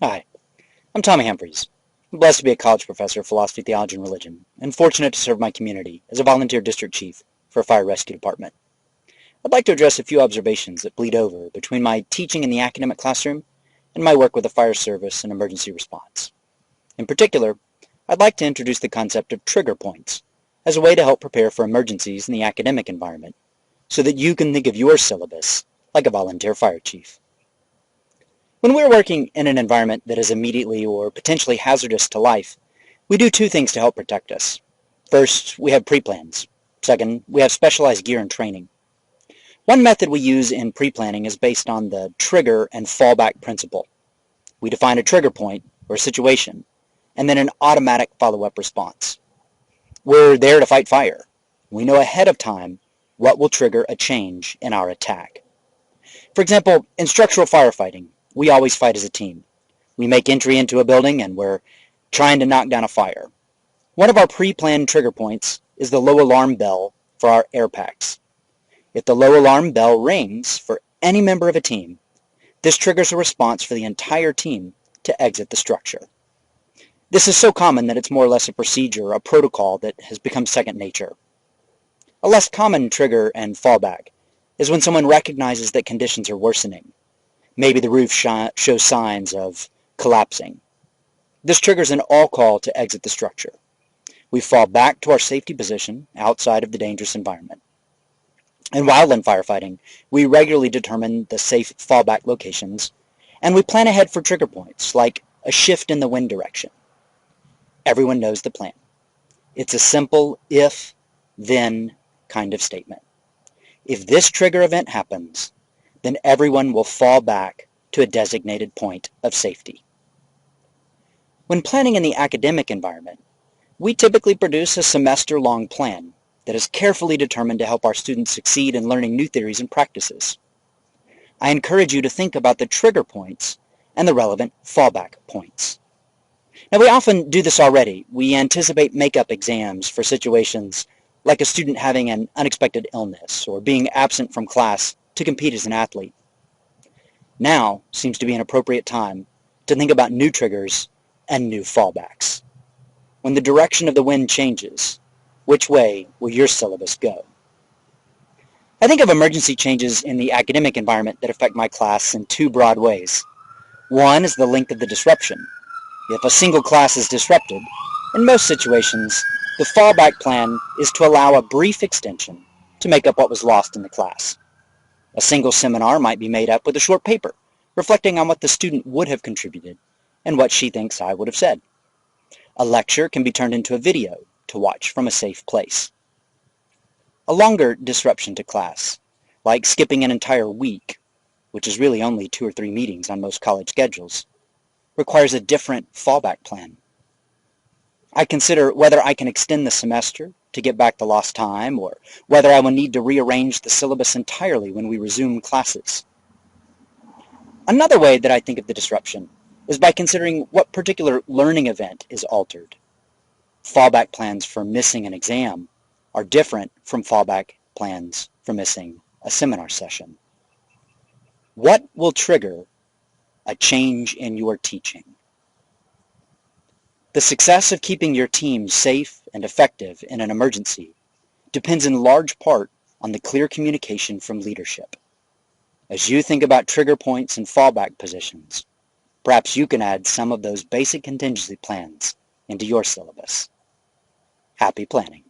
Hi, I'm Tommy Humphreys. I'm blessed to be a college professor of philosophy, theology, and religion, and fortunate to serve my community as a volunteer district chief for a fire rescue department. I'd like to address a few observations that bleed over between my teaching in the academic classroom and my work with the fire service and emergency response. In particular, I'd like to introduce the concept of trigger points as a way to help prepare for emergencies in the academic environment so that you can think of your syllabus like a volunteer fire chief. When we're working in an environment that is immediately or potentially hazardous to life, we do two things to help protect us. First, we have pre-plans. Second, we have specialized gear and training. One method we use in pre-planning is based on the trigger and fallback principle. We define a trigger point or situation, and then an automatic follow-up response. We're there to fight fire. We know ahead of time what will trigger a change in our attack. For example, in structural firefighting, we always fight as a team. We make entry into a building and we're trying to knock down a fire. One of our pre-planned trigger points is the low alarm bell for our air packs. If the low alarm bell rings for any member of a team, this triggers a response for the entire team to exit the structure. This is so common that it's more or less a procedure, a protocol that has become second nature. A less common trigger and fallback is when someone recognizes that conditions are worsening. Maybe the roof shows signs of collapsing. This triggers an all call to exit the structure. We fall back to our safety position outside of the dangerous environment. In wildland firefighting, we regularly determine the safe fallback locations, and we plan ahead for trigger points, like a shift in the wind direction. Everyone knows the plan. It's a simple if, then kind of statement. If this trigger event happens, then everyone will fall back to a designated point of safety. When planning in the academic environment, we typically produce a semester-long plan that is carefully determined to help our students succeed in learning new theories and practices. I encourage you to think about the trigger points and the relevant fallback points. Now, we often do this already. We anticipate makeup exams for situations like a student having an unexpected illness or being absent from class to compete as an athlete. Now seems to be an appropriate time to think about new triggers and new fallbacks. When the direction of the wind changes, which way will your syllabus go? I think of emergency changes in the academic environment that affect my class in two broad ways. One is the length of the disruption. If a single class is disrupted, in most situations, the fallback plan is to allow a brief extension to make up what was lost in the class. A single seminar might be made up with a short paper, reflecting on what the student would have contributed and what she thinks I would have said. A lecture can be turned into a video to watch from a safe place. A longer disruption to class, like skipping an entire week, which is really only 2 or 3 meetings on most college schedules, requires a different fallback plan. I consider whether I can extend the semester to get back the lost time, or whether I will need to rearrange the syllabus entirely when we resume classes. Another way that I think of the disruption is by considering what particular learning event is altered. Fallback plans for missing an exam are different from fallback plans for missing a seminar session. What will trigger a change in your teaching? The success of keeping your team safe and effective in an emergency depends in large part on the clear communication from leadership. As you think about trigger points and fallback positions, perhaps you can add some of those basic contingency plans into your syllabus. Happy planning.